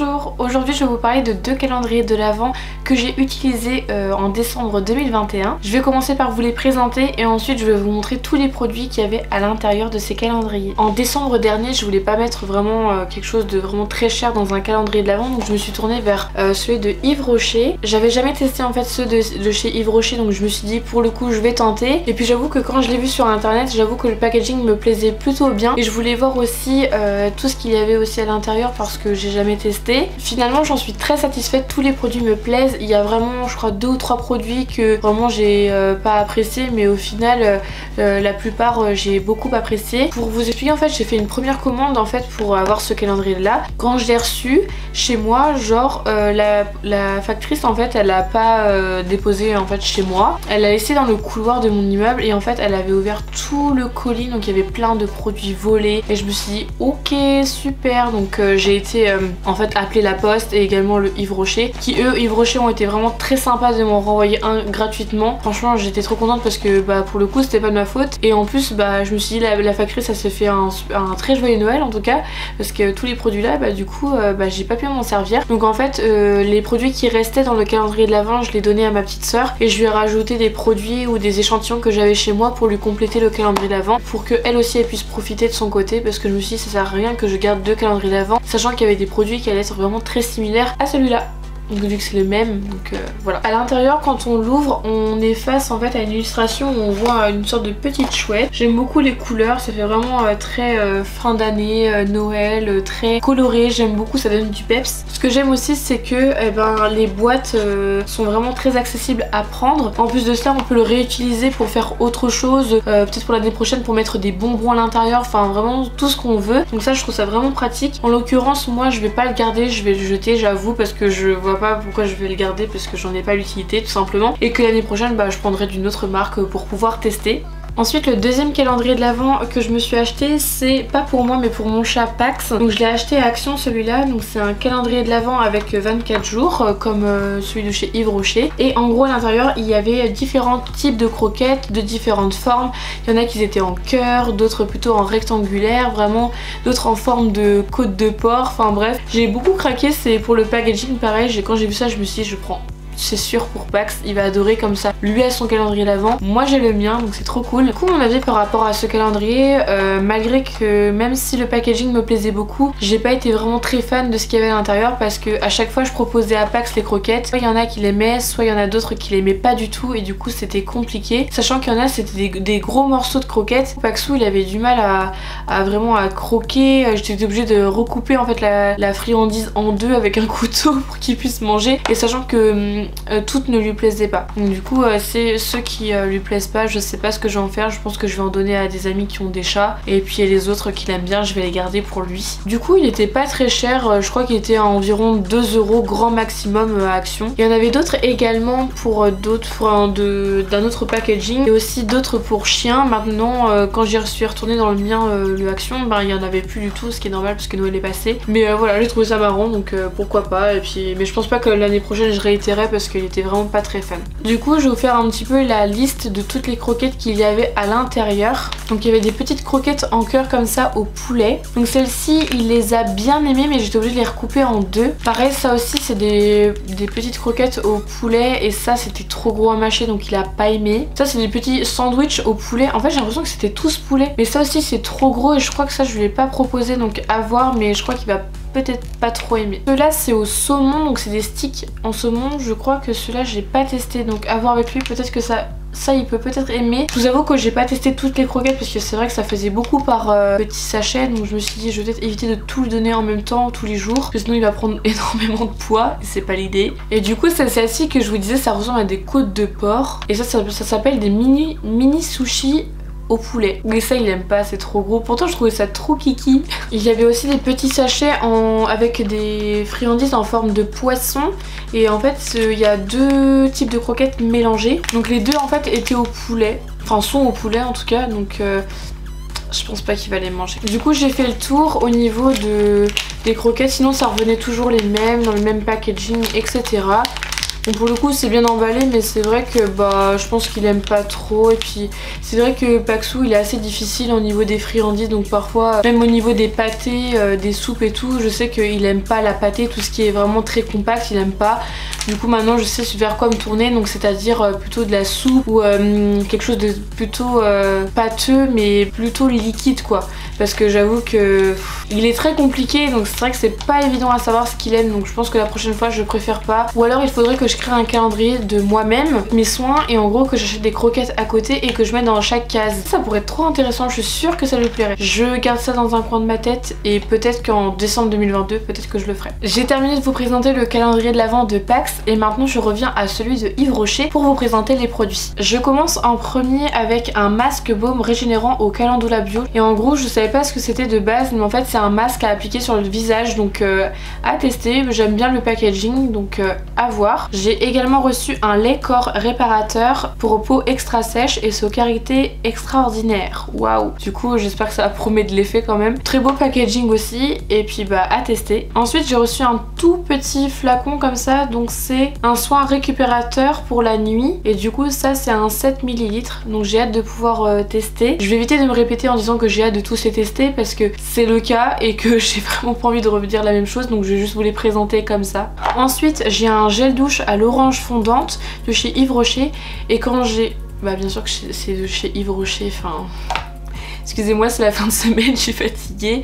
Bonjour, aujourd'hui je vais vous parler de deux calendriers de l'Avent que j'ai utilisés en décembre 2021. Je vais commencer par vous les présenter et ensuite je vais vous montrer tous les produits qu'il y avait à l'intérieur de ces calendriers. En décembre dernier je voulais pas mettre vraiment quelque chose de vraiment très cher dans un calendrier de l'Avent, donc je me suis tournée vers celui de Yves Rocher. J'avais jamais testé en fait ceux de chez Yves Rocher, donc je me suis dit pour le coup je vais tenter. Et puis j'avoue que quand je l'ai vu sur internet, j'avoue que le packaging me plaisait plutôt bien et je voulais voir aussi tout ce qu'il y avait aussi à l'intérieur parce que j'ai jamais testé. Finalement j'en suis très satisfaite, tous les produits me plaisent. Il y a vraiment je crois 2 ou 3 produits que vraiment j'ai pas apprécié, mais au final la plupart j'ai beaucoup apprécié. Pour vous expliquer, en fait j'ai fait une première commande en fait pour avoir ce calendrier là. Quand je l'ai reçu chez moi, genre la factrice en fait elle a pas déposé en fait chez moi, elle l'a laissé dans le couloir de mon immeuble et en fait elle avait ouvert tout le colis, donc il y avait plein de produits volés et je me suis dit ok super. Donc j'ai été en fait appeler la poste et également le Yves Rocher qui eux Yves Rocher ont été vraiment très sympas de m'en renvoyer un gratuitement. Franchement j'étais trop contente parce que bah pour le coup c'était pas de ma faute et en plus bah je me suis dit la factrice ça se fait un très joyeux Noël en tout cas, parce que tous les produits là bah du coup bah j'ai pas pu m'en servir. Donc en fait les produits qui restaient dans le calendrier de l'Avent je les donnais à ma petite soeur et je lui ai rajouté des produits ou des échantillons que j'avais chez moi pour lui compléter le calendrier de l'Avent, pour que elle aussi elle puisse profiter de son côté, parce que je me suis dit ça sert à rien que je garde 2 calendriers d'Avent sachant qu'il y avait des produits qui allaient être vraiment très similaires à celui-là. Donc vu que c'est le même, donc voilà. À l'intérieur quand on l'ouvre on est face en fait à une illustration où on voit une sorte de petite chouette. J'aime beaucoup les couleurs, ça fait vraiment très fin d'année, Noël, très coloré, j'aime beaucoup, ça donne du peps. Ce que j'aime aussi c'est que les boîtes sont vraiment très accessibles à prendre. En plus de cela on peut le réutiliser pour faire autre chose, peut-être pour l'année prochaine pour mettre des bonbons à l'intérieur, enfin vraiment tout ce qu'on veut. Donc ça je trouve ça vraiment pratique. En l'occurrence moi je vais pas le garder, je vais le jeter j'avoue, parce que je vois pas pourquoi je vais le garder, parce que j'en ai pas l'utilité tout simplement, et que l'année prochaine bah, je prendrai d'une autre marque pour pouvoir tester. Ensuite le deuxième calendrier de l'Avent que je me suis acheté, c'est pas pour moi mais pour mon chat Pax. Donc je l'ai acheté à Action celui-là, donc c'est un calendrier de l'Avent avec 24 jours comme celui de chez Yves Rocher. Et en gros à l'intérieur il y avait différents types de croquettes de différentes formes. Il y en a qui étaient en cœur, d'autres plutôt en rectangulaire, vraiment d'autres en forme de côte de porc, enfin bref. J'ai beaucoup craqué, c'est pour le packaging pareil, quand j'ai vu ça je me suis dit je prends. C'est sûr pour Pax, il va adorer comme ça. Lui a son calendrier d'Avent, moi j'ai le mien, donc c'est trop cool. Du coup mon avis par rapport à ce calendrier, malgré que même si le packaging me plaisait beaucoup, j'ai pas été vraiment très fan de ce qu'il y avait à l'intérieur, parce que à chaque fois je proposais à Pax les croquettes, soit il y en a qui l'aimaient, soit il y en a d'autres qui l'aimaient pas du tout, et du coup c'était compliqué. Sachant qu'il y en a c'était des gros morceaux de croquettes. Paxou il avait du mal à vraiment à croquer, j'étais obligée de recouper en fait la friandise en deux avec un couteau pour qu'il puisse manger, et sachant que toutes ne lui plaisaient pas. Donc du coup c'est ceux qui lui plaisent pas, je sais pas ce que je vais en faire, je pense que je vais en donner à des amis qui ont des chats, et puis les autres qui l'aiment bien je vais les garder pour lui. Du coup il était pas très cher, je crois qu'il était à environ 2 € grand maximum à Action. Il y en avait d'autres également pour d'autres d'un autre packaging, et aussi d'autres pour chiens. Maintenant quand j'y suis retournée dans le mien le Action, ben il y en avait plus du tout, ce qui est normal parce que Noël est passé, mais voilà j'ai trouvé ça marrant, donc pourquoi pas. Et puis mais je pense pas que l'année prochaine je réitérerai parce qu'il était vraiment pas très fan. Du coup je vais vous faire un petit peu la liste de toutes les croquettes qu'il y avait à l'intérieur. Donc il y avait des petites croquettes en cœur comme ça au poulet. Donc celle-ci il les a bien aimées, mais j'étais obligée de les recouper en deux. Pareil ça aussi c'est des petites croquettes au poulet, et ça c'était trop gros à mâcher donc il a pas aimé. Ça c'est des petits sandwichs au poulet, en fait j'ai l'impression que c'était tous poulet, mais ça aussi c'est trop gros et je crois que ça je lui ai pas proposé, donc à voir, mais je crois qu'il va peut-être pas trop aimé. Ceux-là c'est au saumon, donc c'est des sticks en saumon. Je crois que ceux-là j'ai pas testé, donc à voir avec lui, peut-être que ça il peut peut-être aimer. Je vous avoue que j'ai pas testé toutes les croquettes parce que c'est vrai que ça faisait beaucoup par petit sachet, donc je me suis dit je vais peut-être éviter de tout lui donner en même temps tous les jours, parce que sinon il va prendre énormément de poids et c'est pas l'idée. Et du coup celle-ci que je vous disais ça ressemble à des côtes de porc, et ça s'appelle des mini sushis au poulet. Mais ça il aime pas, c'est trop gros. Pourtant je trouvais ça trop kiki. Il y avait aussi des petits sachets avec des friandises en forme de poisson, et en fait il y a 2 types de croquettes mélangées. Donc les deux en fait étaient au poulet, enfin sont au poulet en tout cas, donc je pense pas qu'il va les manger. Du coup j'ai fait le tour au niveau des croquettes, sinon ça revenait toujours les mêmes, dans le même packaging, etc. Bon, pour le coup c'est bien emballé, mais c'est vrai que bah je pense qu'il aime pas trop. Et puis c'est vrai que Paxou il est assez difficile au niveau des friandises, donc parfois même au niveau des pâtés, des soupes et tout, je sais qu'il aime pas la pâtée, tout ce qui est vraiment très compact il aime pas. Du coup maintenant je sais vers quoi me tourner, donc c'est-à-dire plutôt de la soupe ou quelque chose de plutôt pâteux mais plutôt liquide quoi. Parce que j'avoue que il est très compliqué, donc c'est vrai que c'est pas évident à savoir ce qu'il aime, donc je pense que la prochaine fois je préfère pas. Ou alors il faudrait que je crée un calendrier de moi-même, mes soins, et en gros que j'achète des croquettes à côté et que je mette dans chaque case. Ça pourrait être trop intéressant, je suis sûre que ça lui plairait. Je garde ça dans un coin de ma tête et peut-être qu'en décembre 2022, peut-être que je le ferai. J'ai terminé de vous présenter le calendrier de l'Avent de Pax et maintenant je reviens à celui de Yves Rocher pour vous présenter les produits. Je commence en premier avec un masque baume régénérant au calendula bio, et en gros je savais pas ce que c'était de base, mais en fait c'est un masque à appliquer sur le visage, donc à tester. J'aime bien le packaging, donc à voir. J'ai également reçu un lait corps réparateur pour peau extra sèche et sous qualité extraordinaire. Waouh, du coup j'espère que ça promet de l'effet quand même. Très beau packaging aussi, et puis bah à tester. Ensuite j'ai reçu un tout petit flacon comme ça, donc c'est un soin récupérateur pour la nuit, et du coup ça c'est un 7 ml, donc j'ai hâte de pouvoir tester. Je vais éviter de me répéter en disant que j'ai hâte de tous les tester parce que c'est le cas et que j'ai vraiment pas envie de redire la même chose, donc je vais juste vous les présenter comme ça. Ensuite j'ai un gel douche à l'orange fondante de chez Yves Rocher, et quand j'ai... Bah bien sûr que c'est de chez Yves Rocher, enfin... Excusez-moi, c'est la fin de semaine, je suis fatiguée.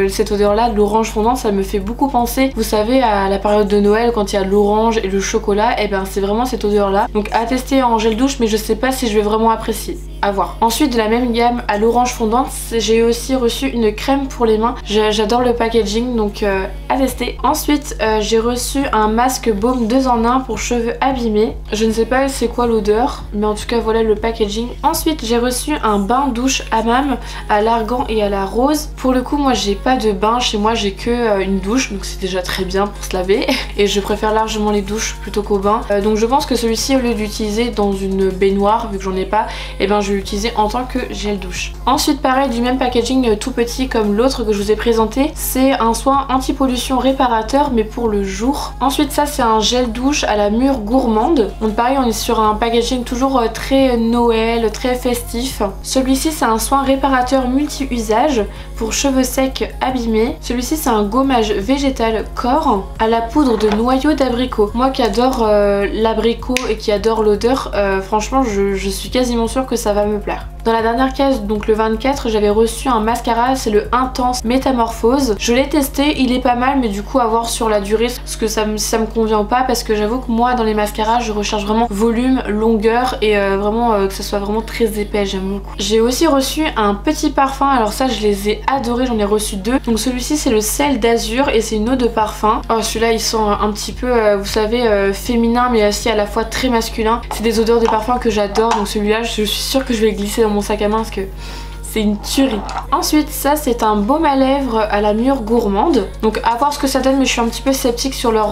Cette odeur là, l'orange fondante, ça me fait beaucoup penser, vous savez, à la période de Noël quand il y a l'orange et le chocolat, et ben c'est vraiment cette odeur là. Donc à tester en gel douche, mais je sais pas si je vais vraiment apprécier. À voir. Ensuite de la même gamme à l'orange fondante, j'ai aussi reçu une crème pour les mains. J'adore le packaging, donc à tester. Ensuite j'ai reçu un masque baume 2 en 1 pour cheveux abîmés. Je ne sais pas c'est quoi l'odeur, mais en tout cas voilà le packaging. Ensuite j'ai reçu un bain douche hammam à l'argan et à la rose. Pour le coup moi j'ai pas de bain chez moi, j'ai que une douche, donc c'est déjà très bien pour se laver. Et je préfère largement les douches plutôt qu'au bain. Donc je pense que celui-ci, au lieu d'utiliser dans une baignoire, vu que j'en ai pas, et ben je vais l'utiliser en tant que gel douche. Ensuite pareil, du même packaging tout petit comme l'autre que je vous ai présenté, c'est un soin anti-pollution réparateur mais pour le jour. Ensuite ça c'est un gel douche à la mûre gourmande. Donc pareil on est sur un packaging toujours très Noël, très festif. Celui-ci c'est un soin réparateur multi-usage pour cheveux secs abîmés. Celui-ci c'est un gommage végétal corps à la poudre de noyau d'abricot. Moi qui adore l'abricot et qui adore l'odeur, franchement je suis quasiment sûre que ça va me plaire. Dans la dernière case, donc le 24, j'avais reçu un mascara, c'est le Intense Métamorphose. Je l'ai testé, il est pas mal, mais du coup à voir sur la durée parce que ça me convient pas, parce que j'avoue que moi dans les mascaras je recherche vraiment volume, longueur et vraiment que ça soit vraiment très épais, j'aime beaucoup. J'ai aussi reçu un petit parfum, alors ça je les ai adorés, j'en ai reçu 2. Donc celui-ci c'est le Sel d'Azur et c'est une eau de parfum. Oh celui-là il sent un petit peu, vous savez, féminin mais aussi à la fois très masculin. C'est des odeurs de parfum que j'adore, donc celui-là je suis sûre que je vais le glisser dans mon sac à main parce que c'est une tuerie. Ensuite ça c'est un baume à lèvres à la mûre gourmande. Donc à voir ce que ça donne, mais je suis un petit peu sceptique sur leur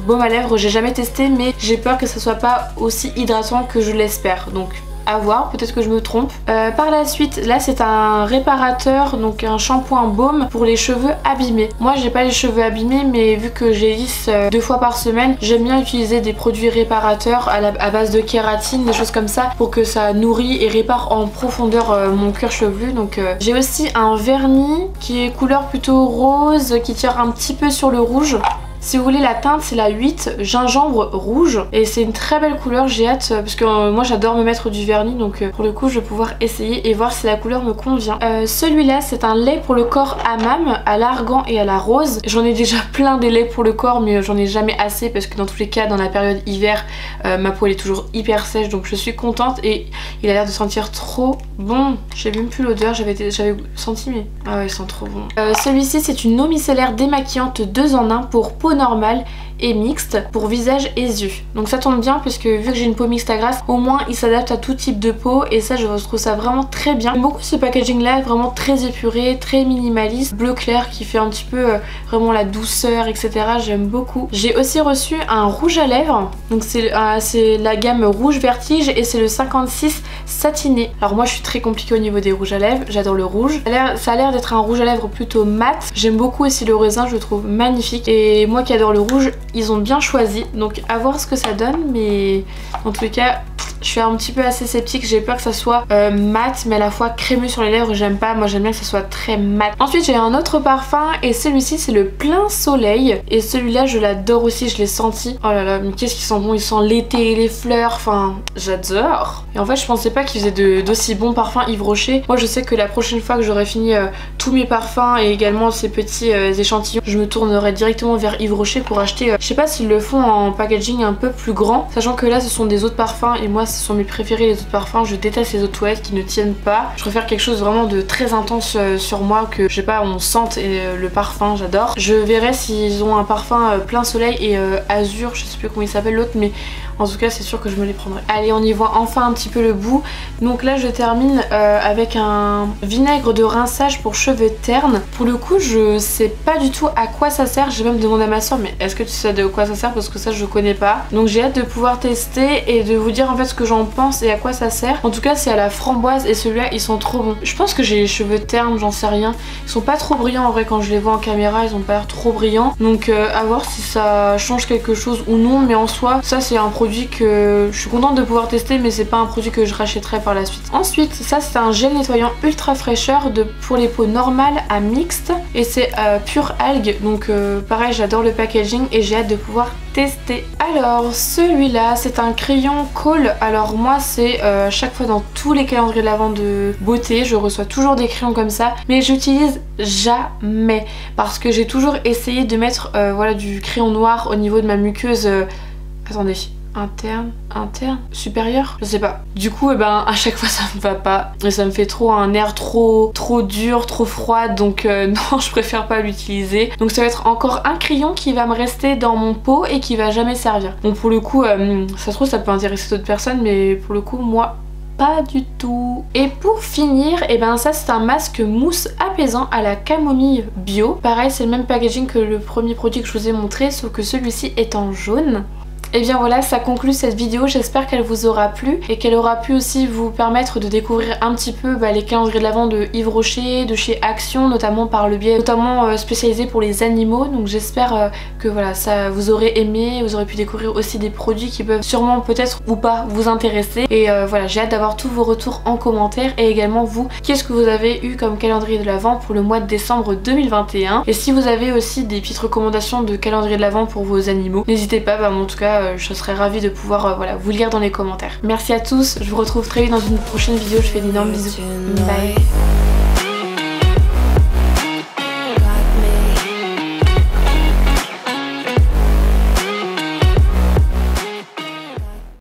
baume à lèvres. J'ai jamais testé mais j'ai peur que ça soit pas aussi hydratant que je l'espère. Donc à voir, peut-être que je me trompe. Par la suite, là c'est un réparateur, donc un shampoing baume pour les cheveux abîmés. Moi j'ai pas les cheveux abîmés, mais vu que j'ai lisse 2 fois par semaine, j'aime bien utiliser des produits réparateurs à base de kératine, des choses comme ça, pour que ça nourrit et répare en profondeur mon cuir chevelu. Donc j'ai aussi un vernis qui est couleur plutôt rose, qui tire un petit peu sur le rouge. Si vous voulez la teinte c'est la 8 gingembre rouge et c'est une très belle couleur, j'ai hâte parce que moi j'adore me mettre du vernis, donc pour le coup je vais pouvoir essayer et voir si la couleur me convient. Celui-là c'est un lait pour le corps hammam à l'argan et à la rose. J'en ai déjà plein des laits pour le corps mais j'en ai jamais assez parce que dans tous les cas dans la période hiver ma peau elle est toujours hyper sèche, donc je suis contente et il a l'air de sentir trop bon. J'ai même plus l'odeur, j'avais senti mais ah ouais il sent trop bon. Celui-ci c'est une eau micellaire démaquillante 2 en 1 pour peau normale et mixte pour visage et yeux. Donc ça tombe bien puisque vu que j'ai une peau mixte à grasse, au moins il s'adapte à tout type de peau et ça je trouve ça vraiment très bien. J'aime beaucoup ce packaging là, vraiment très épuré, très minimaliste, bleu clair qui fait un petit peu vraiment la douceur etc. J'aime beaucoup. J'ai aussi reçu un rouge à lèvres, donc c'est la gamme rouge vertige et c'est le 56 satiné. Alors moi je suis très compliquée au niveau des rouges à lèvres, j'adore le rouge. Ça a l'air d'être un rouge à lèvres plutôt mat. J'aime beaucoup aussi le raisin, je le trouve magnifique et moi qui adore le rouge, ils ont bien choisi, donc à voir ce que ça donne, mais en tout cas je suis un petit peu assez sceptique, j'ai peur que ça soit mat mais à la fois crémeux sur les lèvres, j'aime pas, moi j'aime bien que ça soit très mat. Ensuite j'ai un autre parfum et celui-ci c'est le Plein Soleil et celui-là je l'adore aussi, je l'ai senti. Oh là là, mais qu'est-ce qu'il sent bon, il sent l'été et les fleurs, enfin j'adore. Et en fait je pensais pas qu'il faisait d'aussi bons parfums Yves Rocher. Moi je sais que la prochaine fois que j'aurai fini tous mes parfums et également ces petits échantillons, je me tournerai directement vers Yves Rocher pour acheter, je sais pas s'ils le font en packaging un peu plus grand, sachant que là ce sont des eaux de parfum et moi ce sont mes préférés les eaux de parfum, je déteste les eaux de toilette qui ne tiennent pas. Je préfère quelque chose vraiment de très intense sur moi, que je sais pas on sente le parfum, j'adore. Je verrai s'ils ont un parfum Plein Soleil et Azur, je sais plus comment il s'appelle l'autre, mais en tout cas c'est sûr que je me les prendrai. Allez, on y voit enfin un petit peu le bout. Donc là je termine avec un vinaigre de rinçage pour cheveux ternes. Pour le coup je sais pas du tout à quoi ça sert, j'ai même demandé à ma soeur mais est-ce que tu sais de quoi ça sert, parce que ça je connais pas. Donc j'ai hâte de pouvoir tester et de vous dire en fait ce que j'en pense et à quoi ça sert. En tout cas c'est à la framboise et celui-là ils sont trop bons. Je pense que j'ai les cheveux ternes, j'en sais rien. Ils sont pas trop brillants en vrai quand je les vois en caméra, ils ont pas l'air trop brillants. Donc à voir si ça change quelque chose ou non, mais en soi ça c'est un produit que je suis contente de pouvoir tester, mais c'est pas un produit que je rachèterai par la suite. Ensuite ça c'est un gel nettoyant ultra fraîcheur pour les peaux normales à mixte et c'est pure algue, donc pareil j'adore le packaging et j'ai hâte de pouvoir tester. Alors celui-là c'est un crayon Kohl. Alors moi c'est chaque fois dans tous les calendriers de l'Avent de beauté je reçois toujours des crayons comme ça, mais j'utilise jamais parce que j'ai toujours essayé de mettre voilà du crayon noir au niveau de ma muqueuse attendez, interne, supérieur, je sais pas. Du coup à chaque fois ça me va pas et ça me fait trop un air trop dur, trop froid, donc non je préfère pas l'utiliser. Donc ça va être encore un crayon qui va me rester dans mon pot et qui va jamais servir. Bon pour le coup ça se trouve ça peut intéresser d'autres personnes, mais pour le coup moi pas du tout. Et pour finir, et ça c'est un masque mousse apaisant à la camomille bio. Pareil c'est le même packaging que le premier produit que je vous ai montré, sauf que celui-ci est en jaune. Et bien voilà, ça conclut cette vidéo, j'espère qu'elle vous aura plu et qu'elle aura pu aussi vous permettre de découvrir un petit peu les calendriers de l'Avent de Yves Rocher, de chez Action, notamment par le biais spécialisé pour les animaux. Donc j'espère que voilà, ça vous aurez aimé, vous aurez pu découvrir aussi des produits qui peuvent sûrement peut-être ou pas vous intéresser. Et voilà, j'ai hâte d'avoir tous vos retours en commentaire et également vous, qu'est-ce que vous avez eu comme calendrier de l'Avent pour le mois de décembre 2021. Et si vous avez aussi des petites recommandations de calendrier de l'Avent pour vos animaux, n'hésitez pas, en tout cas je serais ravie de pouvoir voilà, vous lire dans les commentaires. Merci à tous, je vous retrouve très vite dans une prochaine vidéo, je fais d'énormes bisous. Bye.